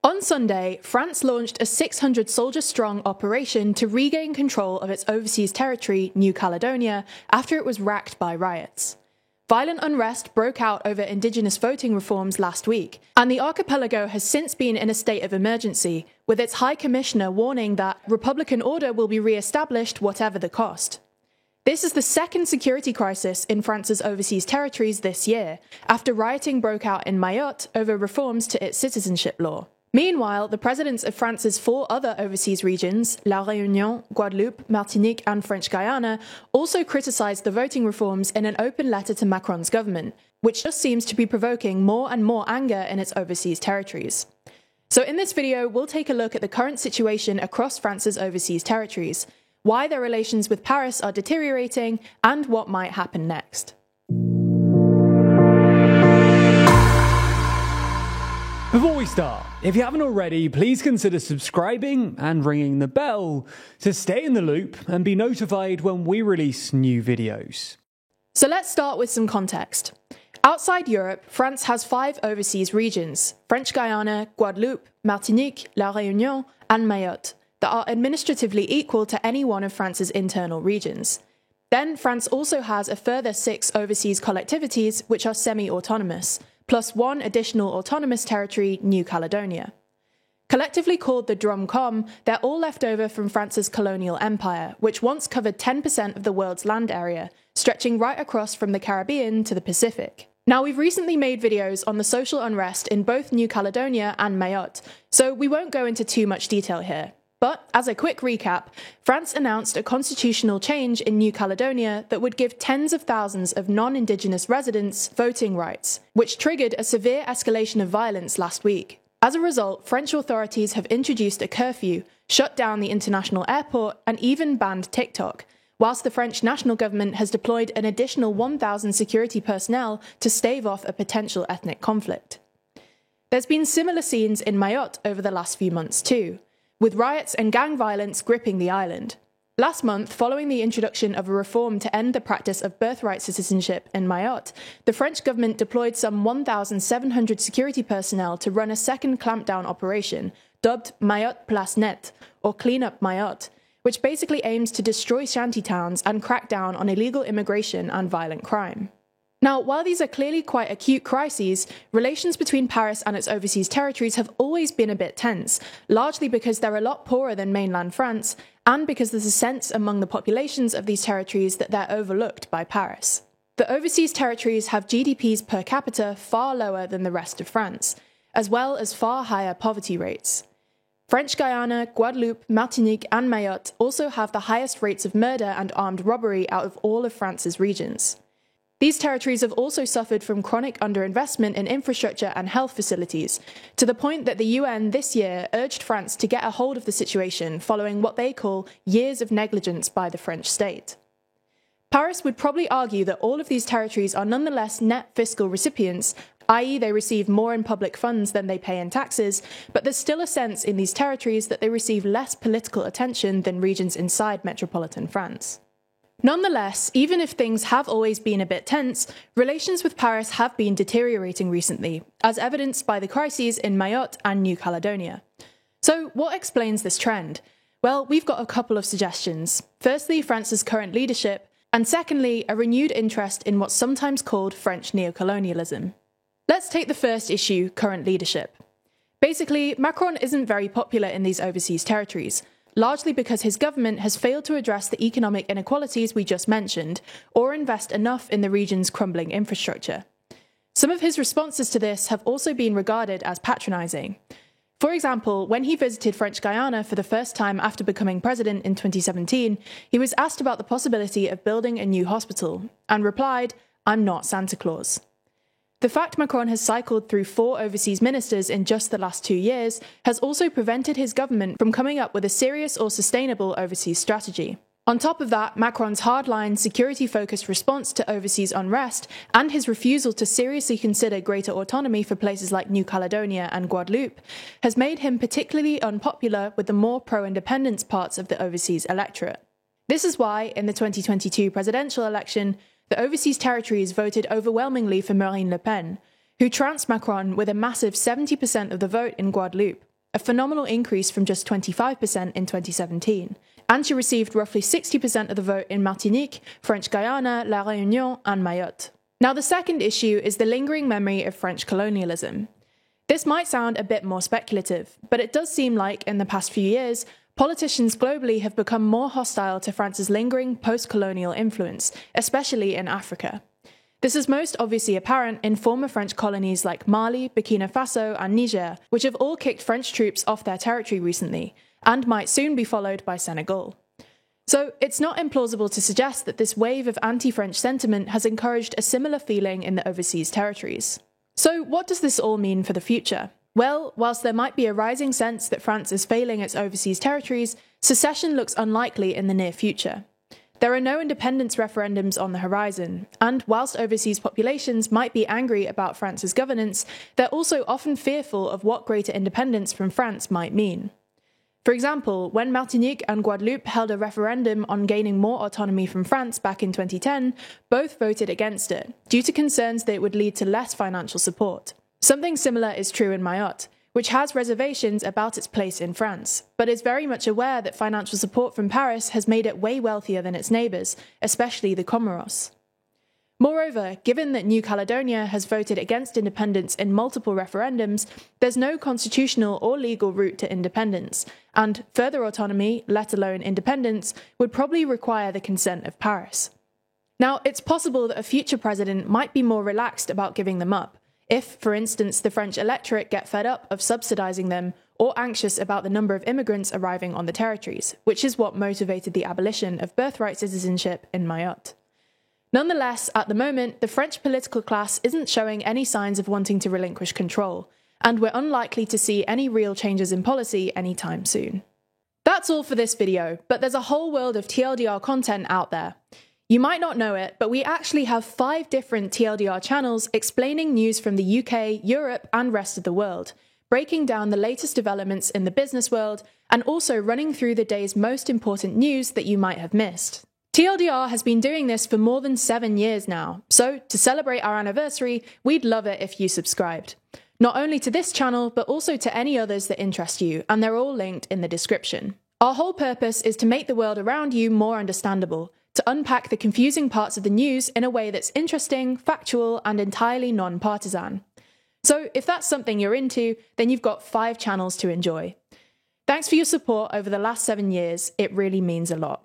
On Sunday, France launched a 600-soldier-strong operation to regain control of its overseas territory, New Caledonia, after it was racked by riots. Violent unrest broke out over indigenous voting reforms last week, and the archipelago has since been in a state of emergency, with its High Commissioner warning that republican order will be re-established whatever the cost. This is the second security crisis in France's overseas territories this year, after rioting broke out in Mayotte over reforms to its citizenship law. Meanwhile, the presidents of France's 4 other overseas regions, La Réunion, Guadeloupe, Martinique and French Guiana, also criticised the voting reforms in an open letter to Macron's government, which just seems to be provoking more and more anger in its overseas territories. So in this video, we'll take a look at the current situation across France's overseas territories, why their relations with Paris are deteriorating, and what might happen next. Before we start, if you haven't already, please consider subscribing and ringing the bell to stay in the loop and be notified when we release new videos. So let's start with some context. Outside Europe, France has 5 overseas regions, French Guiana, Guadeloupe, Martinique, La Réunion and Mayotte, that are administratively equal to any one of France's internal regions. Then France also has a further 6 overseas collectivities which are semi-autonomous, plus 1 additional autonomous territory, New Caledonia. Collectively called the Drom-Com, they're all left over from France's colonial empire, which once covered 10% of the world's land area, stretching right across from the Caribbean to the Pacific. Now, we've recently made videos on the social unrest in both New Caledonia and Mayotte, so we won't go into too much detail here. But, as a quick recap, France announced a constitutional change in New Caledonia that would give tens of thousands of non-Indigenous residents voting rights, which triggered a severe escalation of violence last week. As a result, French authorities have introduced a curfew, shut down the international airport, and even banned TikTok, whilst the French national government has deployed an additional 1,000 security personnel to stave off a potential ethnic conflict. There's been similar scenes in Mayotte over the last few months too, with riots and gang violence gripping the island. Last month, following the introduction of a reform to end the practice of birthright citizenship in Mayotte, the French government deployed some 1,700 security personnel to run a second clampdown operation, dubbed Mayotte Place Net, or Clean Up Mayotte, which basically aims to destroy shantytowns and crack down on illegal immigration and violent crime. Now, while these are clearly quite acute crises, relations between Paris and its overseas territories have always been a bit tense, largely because they're a lot poorer than mainland France, and because there's a sense among the populations of these territories that they're overlooked by Paris. The overseas territories have GDPs per capita far lower than the rest of France, as well as far higher poverty rates. French Guiana, Guadeloupe, Martinique and Mayotte also have the highest rates of murder and armed robbery out of all of France's regions. These territories have also suffered from chronic underinvestment in infrastructure and health facilities, to the point that the UN this year urged France to get a hold of the situation following what they call years of negligence by the French state. Paris would probably argue that all of these territories are nonetheless net fiscal recipients, i.e. they receive more in public funds than they pay in taxes, but there's still a sense in these territories that they receive less political attention than regions inside metropolitan France. Nonetheless, even if things have always been a bit tense, relations with Paris have been deteriorating recently, as evidenced by the crises in Mayotte and New Caledonia. So, what explains this trend? Well, we've got a couple of suggestions. Firstly, France's current leadership, and secondly, a renewed interest in what's sometimes called French neocolonialism. Let's take the first issue, current leadership. Basically, Macron isn't very popular in these overseas territories, largely because his government has failed to address the economic inequalities we just mentioned, or invest enough in the region's crumbling infrastructure. Some of his responses to this have also been regarded as patronising. For example, when he visited French Guiana for the first time after becoming president in 2017, he was asked about the possibility of building a new hospital, and replied, "I'm not Santa Claus." The fact Macron has cycled through 4 overseas ministers in just the last 2 years has also prevented his government from coming up with a serious or sustainable overseas strategy. On top of that, Macron's hardline, security-focused response to overseas unrest and his refusal to seriously consider greater autonomy for places like New Caledonia and Guadeloupe has made him particularly unpopular with the more pro-independence parts of the overseas electorate. This is why, in the 2022 presidential election, the overseas territories voted overwhelmingly for Marine Le Pen, who trounced Macron with a massive 70% of the vote in Guadeloupe. a phenomenal increase from just 25% in 2017. And she received roughly 60% of the vote in Martinique, French Guiana, La Réunion, and Mayotte. Now, the second issue is the lingering memory of French colonialism. This might sound a bit more speculative, but it does seem like, in the past few years, politicians globally have become more hostile to France's lingering post-colonial influence, especially in Africa. This is most obviously apparent in former French colonies like Mali, Burkina Faso, and Niger, which have all kicked French troops off their territory recently, and might soon be followed by Senegal. So it's not implausible to suggest that this wave of anti-French sentiment has encouraged a similar feeling in the overseas territories. So what does this all mean for the future? Well, whilst there might be a rising sense that France is failing its overseas territories, secession looks unlikely in the near future. There are no independence referendums on the horizon, and whilst overseas populations might be angry about France's governance, they're also often fearful of what greater independence from France might mean. For example, when Martinique and Guadeloupe held a referendum on gaining more autonomy from France back in 2010, both voted against it, due to concerns that it would lead to less financial support. Something similar is true in Mayotte, which has reservations about its place in France, but is very much aware that financial support from Paris has made it way wealthier than its neighbours, especially the Comoros. Moreover, given that New Caledonia has voted against independence in multiple referendums, there's no constitutional or legal route to independence, and further autonomy, let alone independence, would probably require the consent of Paris. Now, it's possible that a future president might be more relaxed about giving them up, if, for instance, the French electorate get fed up of subsidising them or anxious about the number of immigrants arriving on the territories, which is what motivated the abolition of birthright citizenship in Mayotte. Nonetheless, at the moment, the French political class isn't showing any signs of wanting to relinquish control, and we're unlikely to see any real changes in policy anytime soon. That's all for this video, but there's a whole world of TLDR content out there. You might not know it, but we actually have 5 different TLDR channels explaining news from the UK, Europe, and rest of the world, breaking down the latest developments in the business world, and also running through the day's most important news that you might have missed. TLDR has been doing this for more than 7 years now, so to celebrate our anniversary, we'd love it if you subscribed. Not only to this channel, but also to any others that interest you, and they're all linked in the description. Our whole purpose is to make the world around you more understandable, to unpack the confusing parts of the news in a way that's interesting, factual, and entirely non-partisan. So if that's something you're into, then you've got 5 channels to enjoy. Thanks for your support over the last 7 years, it really means a lot.